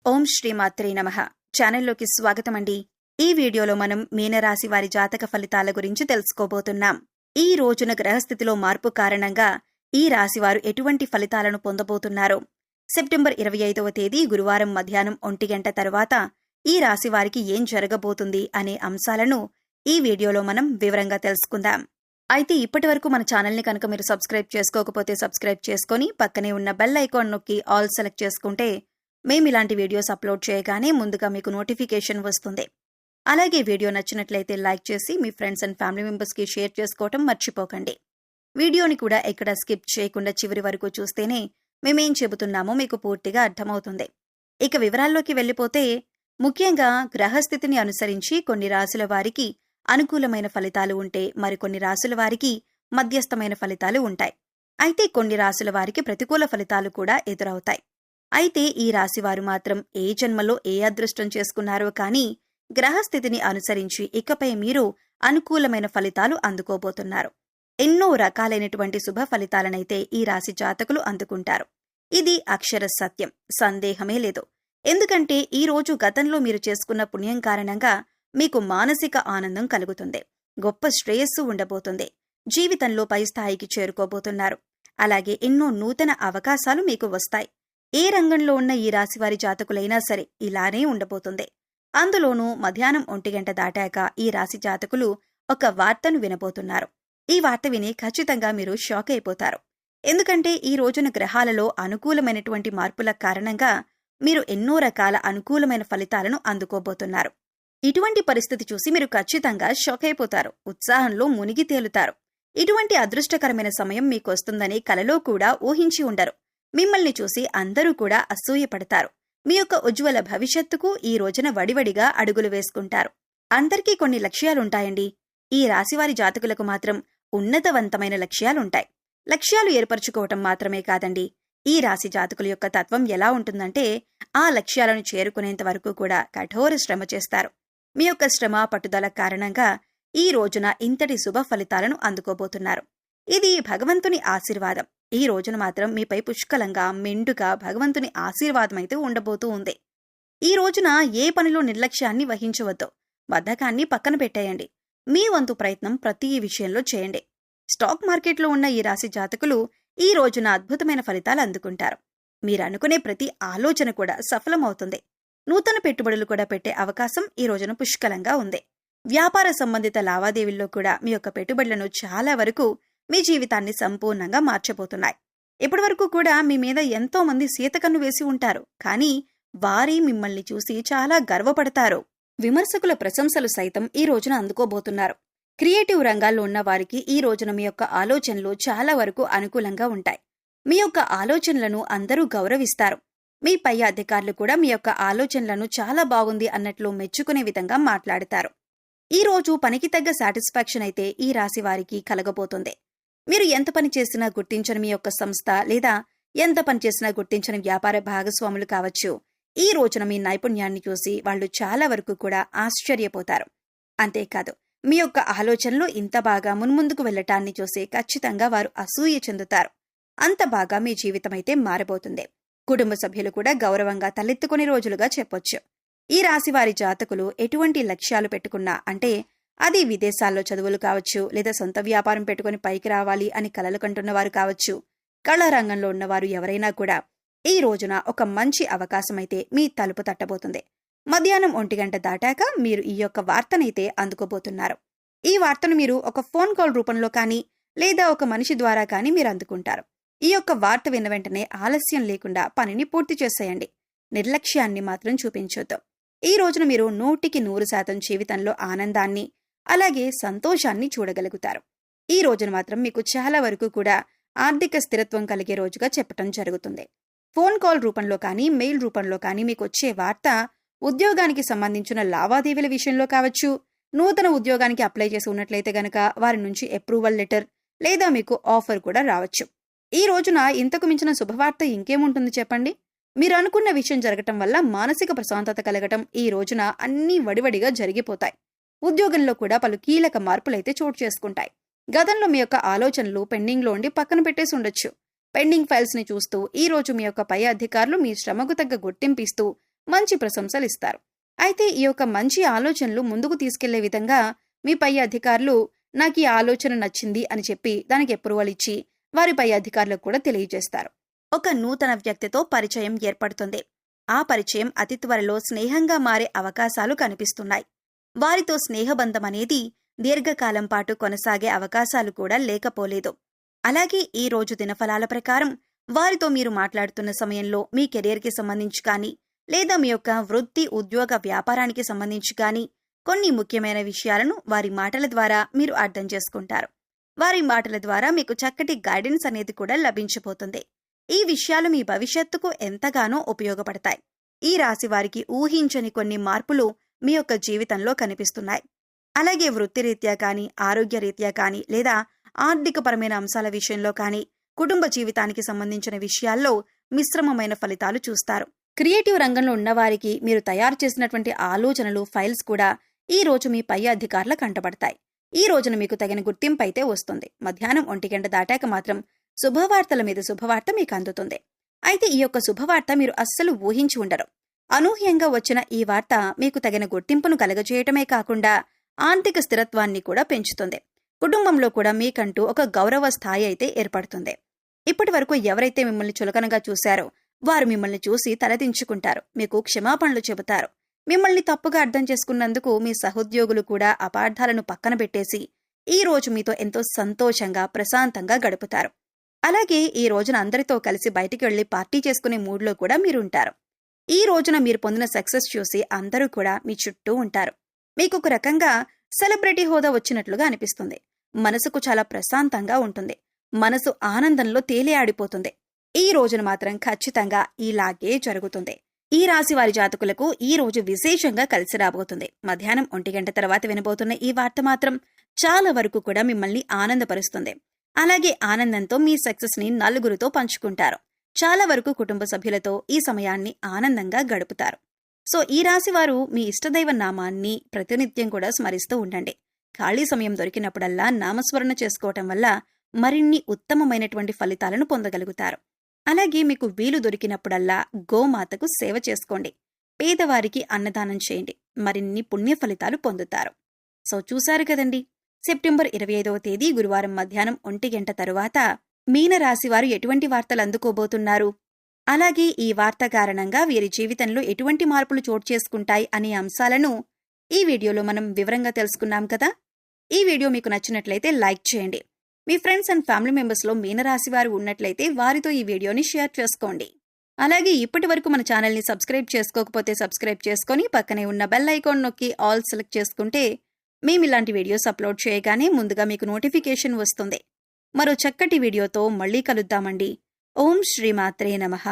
ఓం శ్రీమాత్రే నమః. ఛానల్లోకి స్వాగతమండి. ఈ వీడియోలో మనం మీనరాశి వారి జాతక ఫలితాల గురించి తెలుసుకోబోతున్నాం. ఈ రోజున గ్రహస్థితిలో మార్పు కారణంగా ఈ రాశివారు ఎటువంటి ఫలితాలను పొందబోతున్నారు? సెప్టెంబర్ 25వ తేదీ గురువారం మధ్యాహ్నం 1 గంట తరువాత ఈ రాశివారికి ఏం జరగబోతుంది అనే అంశాలను ఈ వీడియోలో మనం వివరంగా తెలుసుకుందాం. అయితే ఇప్పటివరకు మన ఛానల్ని కనుక మీరు సబ్స్క్రైబ్ చేసుకోకపోతే సబ్స్క్రైబ్ చేసుకొని పక్కనే ఉన్న బెల్ ఐకాన్ నొక్కి ఆల్ సెలెక్ట్ చేసుకుంటే మేము ఇలాంటి వీడియోస్ అప్లోడ్ చేయగానే ముందుగా మీకు నోటిఫికేషన్ వస్తుంది. అలాగే వీడియో నచ్చినట్లయితే లైక్ చేసి మీ ఫ్రెండ్స్ అండ్ ఫ్యామిలీ మెంబర్స్కి షేర్ చేసుకోవటం మర్చిపోకండి. వీడియోని కూడా ఎక్కడ స్కిప్ చేయకుండా చివరి వరకు చూస్తేనే మేమేం చెబుతున్నామో మీకు పూర్తిగా అర్థమవుతుంది. ఇక వివరాల్లోకి వెళ్ళిపోతే, ముఖ్యంగా గ్రహస్థితిని అనుసరించి కొన్ని రాశుల వారికి అనుకూలమైన ఫలితాలు ఉంటే మరికొన్ని రాశుల వారికి మధ్యస్థమైన ఫలితాలు ఉంటాయి. అయితే కొన్ని రాశుల వారికి ప్రతికూల ఫలితాలు కూడా ఎదురవుతాయి. అయితే ఈ రాశివారు మాత్రం ఏ జన్మలో ఏ అదృష్టం చేసుకున్నారో కానీ గ్రహస్థితిని అనుసరించి ఇకపై మీరు అనుకూలమైన ఫలితాలు అందుకోబోతున్నారు. ఎన్నో రకాలైనటువంటి శుభ ఫలితాలనైతే ఈ రాశి జాతకులు అందుకుంటారు. ఇది అక్షర సత్యం, సందేహమే లేదు. ఎందుకంటే ఈ రోజు గతంలో మీరు చేసుకున్న పుణ్యం కారణంగా మీకు మానసిక ఆనందం కలుగుతుంది. గొప్ప శ్రేయస్సు ఉండబోతుంది. జీవితంలో పై స్థాయికి చేరుకోబోతున్నారు. అలాగే ఎన్నో నూతన అవకాశాలు మీకు వస్తాయి. ఏ రంగంలో ఉన్న ఈ రాశివారి జాతకులైనా సరే ఇలానే ఉండబోతుంది. అందులోనూ మధ్యాహ్నం 1 గంట దాటాక ఈ రాశి జాతకులు ఒక వార్తను వినబోతున్నారు. ఈ వార్త విని ఖచ్చితంగా మీరు షాక్ అయిపోతారు. ఎందుకంటే ఈ రోజున గ్రహాలలో అనుకూలమైనటువంటి మార్పుల కారణంగా మీరు ఎన్నో రకాల అనుకూలమైన ఫలితాలను అందుకోబోతున్నారు. ఇటువంటి పరిస్థితి చూసి మీరు ఖచ్చితంగా షాక్ అయిపోతారు. ఉత్సాహంలో మునిగి తేలుతారు. ఇటువంటి అదృష్టకరమైన సమయం మీకొస్తుందని కలలో కూడా ఊహించి ఉండరు. మిమ్మల్ని చూసి అందరూ కూడా అసూయపడతారు. మీ యొక్క ఉజ్వల భవిష్యత్తుకు ఈ రోజున వడివడిగా అడుగులు వేసుకుంటారు. అందరికీ కొన్ని లక్ష్యాలుంటాయండి. ఈ రాశివారి జాతకులకు మాత్రం ఉన్నతవంతమైన లక్ష్యాలుంటాయి. లక్ష్యాలు ఏర్పరచుకోవటం మాత్రమే కాదండి, ఈ రాశి జాతకుల యొక్క తత్వం ఎలా ఉంటుందంటే ఆ లక్ష్యాలను చేరుకునేంత వరకు కూడా కఠోర శ్రమ చేస్తారు. మీ యొక్క శ్రమ పట్టుదల కారణంగా ఈ రోజున ఇంతటి శుభ ఫలితాలను అందుకోబోతున్నారు. ఇది భగవంతుని ఆశీర్వాదం. ఈ రోజున మాత్రం మీపై పుష్కలంగా మెండుగా భగవంతుని ఆశీర్వాదమైతే ఉండబోతూ ఉంది. ఈ రోజున ఏ పనిలో నిర్లక్ష్యాన్ని వహించవద్దు. బద్ధకాన్ని పక్కన పెట్టేయండి. మీ వంతు ప్రయత్నం ప్రతి విషయంలో చేయండి. స్టాక్ మార్కెట్లో ఉన్న ఈ రాశి జాతకులు ఈ రోజున అద్భుతమైన ఫలితాలు అందుకుంటారు. మీరనుకునే ప్రతి ఆలోచన కూడా సఫలమవుతుంది. నూతన పెట్టుబడులు కూడా పెట్టే అవకాశం ఈ రోజున పుష్కలంగా ఉంది. వ్యాపార సంబంధిత లావాదేవీల్లో కూడా మీ యొక్క పెట్టుబడులను చాలా వరకు మీ జీవితాన్ని సంపూర్ణంగా మార్చబోతున్నాయి. ఇప్పటివరకు కూడా మీ మీద ఎంతో మంది సీతకన్ను వేసి ఉంటారు. కానీ వారి మిమ్మల్ని చూసి చాలా గర్వపడతారు. విమర్శకుల ప్రశంసలు సైతం ఈ రోజున అందుకోబోతున్నారు. క్రియేటివ్ రంగాల్లో ఉన్న వారికి ఈ రోజున మీ యొక్క ఆలోచనలు చాలా వరకు అనుకూలంగా ఉంటాయి. మీ యొక్క ఆలోచనలను అందరూ గౌరవిస్తారు. మీ పై అధికారులు కూడా మీ యొక్క ఆలోచనలను చాలా బాగుంది అన్నట్లు మెచ్చుకునే విధంగా మాట్లాడతారు. ఈ రోజు పనికి తగ్గ సాటిస్ఫాక్షన్ అయితే ఈ రాశి వారికి కలగబోతుంది. మీరు ఎంత పని చేసినా గుర్తించని మీ యొక్క సంస్థ లేదా ఎంత పని చేసినా గుర్తించని వ్యాపార భాగస్వాములు కావచ్చు, ఈ రోజున మీ నైపుణ్యాన్ని చూసి వాళ్ళు చాలా వరకు కూడా ఆశ్చర్యపోతారు. అంతేకాదు, మీ యొక్క ఆలోచనలు ఇంత బాగా మున్ముందుకు వెళ్లటాన్ని చూసి ఖచ్చితంగా వారు అసూయ చెందుతారు. అంత బాగా మీ జీవితమైతే మారబోతుంది. కుటుంబ సభ్యులు కూడా గౌరవంగా తలెత్తుకునే రోజులుగా చెప్పొచ్చు. ఈ రాశివారి జాతకులు ఎటువంటి లక్ష్యాలు పెట్టుకున్నా, అంటే అది విదేశాల్లో చదువులు కావచ్చు, లేదా సొంత వ్యాపారం పెట్టుకుని పైకి రావాలి అని కలలు కంటున్నవారు కావచ్చు, కళారంగంలో ఉన్నవారు ఎవరైనా కూడా ఈ రోజున ఒక మంచి అవకాశమైతే మీ తలుపు తట్టబోతుంది. మధ్యాహ్నం 1 గంట దాటాక మీరు ఈ యొక్క వార్తనైతే అందుకోబోతున్నారు. ఈ వార్తను మీరు ఒక ఫోన్ కాల్ రూపంలో కానీ లేదా ఒక మనిషి ద్వారా కానీ మీరు అందుకుంటారు. ఈ యొక్క వార్త విన్న వెంటనే ఆలస్యం లేకుండా పనిని పూర్తి చేసేయండి. నిర్లక్ష్యాన్ని మాత్రం చూపించొద్దు. ఈ రోజున మీరు 100% జీవితంలో ఆనందాన్ని అలాగే సంతోషాన్ని చూడగలుగుతారు. ఈ రోజున మాత్రం మీకు చాలా వరకు కూడా ఆర్థిక స్థిరత్వం కలిగే రోజుగా చెప్పటం జరుగుతుంది. ఫోన్ కాల్ రూపంలో కానీ మెయిల్ రూపంలో కానీ మీకు వచ్చే వార్త ఉద్యోగానికి సంబంధించిన లావాదేవీల విషయంలో కావచ్చు, నూతన ఉద్యోగానికి అప్లై చేసి ఉన్నట్లయితే గనక వారి నుంచి అప్రూవల్ లెటర్ లేదా మీకు ఆఫర్ కూడా రావచ్చు. ఈ రోజున ఇంతకు మించిన శుభవార్త ఇంకేముంటుంది చెప్పండి? మీరు అనుకున్న విషయం జరగటం వల్ల మానసిక ప్రశాంతత కలగటం ఈ రోజున అన్నీ వడివడిగా జరిగిపోతాయి. ఉద్యోగంలో కూడా పలు కీలక మార్పులైతే చోటు చేసుకుంటాయి. గతంలో మీ యొక్క ఆలోచనలు పెండింగ్లో ఉండి పక్కన పెట్టేసి ఉండొచ్చు. పెండింగ్ ఫైల్స్ ని చూస్తూ ఈ రోజు మీ యొక్క పై అధికారులు మీ శ్రమకు తగ్గ గుర్తింపిస్తూ మంచి ప్రశంసలు ఇస్తారు. అయితే ఈ యొక్క మంచి ఆలోచనలు ముందుకు తీసుకెళ్లే విధంగా మీ పై అధికారులు నాకు ఈ ఆలోచన నచ్చింది అని చెప్పి దానికి అప్రూవల్ ఇచ్చి వారి పై అధికారులకు కూడా తెలియజేస్తారు. ఒక నూతన వ్యక్తితో పరిచయం ఏర్పడుతుంది. ఆ పరిచయం అతి త్వరలో స్నేహంగా మారే అవకాశాలు కనిపిస్తున్నాయి. వారితో స్నేహబంధం అనేది దీర్ఘకాలం పాటు కొనసాగే అవకాశాలు కూడా లేకపోలేదు. అలాగే ఈ రోజు దినఫలాల ప్రకారం వారితో మీరు మాట్లాడుతున్న సమయంలో మీ కెరియర్కి సంబంధించి కానీ లేదా మీ యొక్క వృత్తి ఉద్యోగ వ్యాపారానికి సంబంధించి కానీ కొన్ని ముఖ్యమైన విషయాలను వారి మాటల ద్వారా మీరు అర్థం చేసుకుంటారు. వారి మాటల ద్వారా మీకు చక్కటి గైడెన్స్ అనేది కూడా లభించబోతుంది. ఈ విషయాలు మీ భవిష్యత్తుకు ఎంతగానో ఉపయోగపడతాయి. ఈ రాశి వారికి ఊహించని కొన్ని మార్పులు మీ యొక్క జీవితంలో కనిపిస్తున్నాయి. అలాగే వృత్తిరీత్యా కానీ ఆరోగ్యరీత్యా కానీ లేదా ఆర్థికపరమైన అంశాల విషయంలో కానీ కుటుంబ జీవితానికి సంబంధించిన విషయాల్లో మిశ్రమమైన ఫలితాలు చూస్తారు. క్రియేటివ్ రంగంలో ఉన్నవారికి మీరు తయారు చేసినటువంటి ఆలోచనలు ఫైల్స్ కూడా ఈ రోజు మీ పై అధికారుల కంటపడతాయి. ఈ రోజున మీకు తగిన గుర్తింపు అయితే వస్తుంది. మధ్యాహ్నం 1 గంట దాటాక మాత్రం శుభవార్తల మీద శుభవార్త మీకు అందుతుంది. అయితే ఈ యొక్క శుభవార్త మీరు అస్సలు ఊహించి ఉండరు. అనూహ్యంగా వచ్చిన ఈ వార్త మీకు తగిన గుర్తింపును కలగజేయటమే కాకుండా ఆర్థిక స్థిరత్వాన్ని కూడా పెంచుతుంది. కుటుంబంలో కూడా మీకంటూ ఒక గౌరవ స్థాయి అయితే ఏర్పడుతుంది. ఇప్పటి వరకు ఎవరైతే మిమ్మల్ని చులకనగా చూశారో వారు మిమ్మల్ని చూసి తలదించుకుంటారు. మీకు క్షమాపణలు చెబుతారు. మిమ్మల్ని తప్పుగా అర్థం చేసుకున్నందుకు మీ సహోద్యోగులు కూడా అపార్థాలను పక్కన పెట్టేసి ఈ రోజు మీతో ఎంతో సంతోషంగా ప్రశాంతంగా గడుపుతారు. అలాగే ఈ రోజున అందరితో కలిసి బయటికి వెళ్లి పార్టీ చేసుకునే మూడ్లో కూడా మీరుంటారు. ఈ రోజున మీరు పొందిన సక్సెస్ చూసి అందరూ కూడా మీ చుట్టూ ఉంటారు. మీకు ఒక రకంగా సెలబ్రిటీ హోదా వచ్చినట్లుగా అనిపిస్తుంది. మనసుకు చాలా ప్రశాంతంగా ఉంటుంది. మనసు ఆనందంలో తేలియాడిపోతుంది. ఈ రోజున మాత్రం ఖచ్చితంగా ఇలాగే జరుగుతుంది. ఈ రాశి వారి జాతకులకు ఈ రోజు విశేషంగా కలిసి రాబోతుంది. మధ్యాహ్నం 1 గంట తర్వాత వినబోతున్న ఈ వార్త మాత్రం చాలా వరకు కూడా మిమ్మల్ని ఆనందపరుస్తుంది. అలాగే ఆనందంతో మీ సక్సెస్ ని నలుగురితో పంచుకుంటారు. చాలా వరకు కుటుంబ సభ్యులతో ఈ సమయాన్ని ఆనందంగా గడుపుతారు. సో ఈ రాశి వారు మీ ఇష్టదైవ నామాన్ని ప్రతినిత్యం కూడా స్మరిస్తూ ఉండండి. ఖాళీ సమయం దొరికినప్పుడల్లా నామస్మరణ చేసుకోవటం వల్ల మరిన్ని ఉత్తమమైనటువంటి ఫలితాలను పొందగలుగుతారు. అలాగే మీకు వీలు దొరికినప్పుడల్లా గోమాతకు సేవ చేసుకోండి. పేదవారికి అన్నదానం చేయండి. మరిన్ని పుణ్య ఫలితాలు పొందుతారు. సో చూశారు కదండి, సెప్టెంబర్ 25వ తేదీ గురువారం మధ్యాహ్నం 1 గంట తరువాత మీనరాశివారు ఎటువంటి వార్తలు అందుకోబోతున్నారు, అలాగే ఈ వార్త కారణంగా వీరి జీవితంలో ఎటువంటి మార్పులు చోటు చేసుకుంటాయి అనే అంశాలను ఈ వీడియోలో మనం వివరంగా తెలుసుకున్నాం కదా. ఈ వీడియో మీకు నచ్చినట్లయితే లైక్ చేయండి. మీ ఫ్రెండ్స్ అండ్ ఫ్యామిలీ మెంబర్స్లో మీనరాశివారు ఉన్నట్లయితే వారితో ఈ వీడియోని షేర్ చేసుకోండి. అలాగే ఇప్పటి వరకు మన ఛానల్ని సబ్స్క్రైబ్ చేసుకోకపోతే సబ్స్క్రైబ్ చేసుకొని పక్కనే ఉన్న బెల్ ఐకాన్ నొక్కి ఆల్ సెలెక్ట్ చేసుకుంటే మేము ఇలాంటి వీడియోస్ అప్లోడ్ చేయగానే ముందుగా మీకు నోటిఫికేషన్ వస్తుంది. మరో చక్కటి వీడియోతో మళ్ళీ కలుద్దామండి. ఓం శ్రీమాత్రే నమః.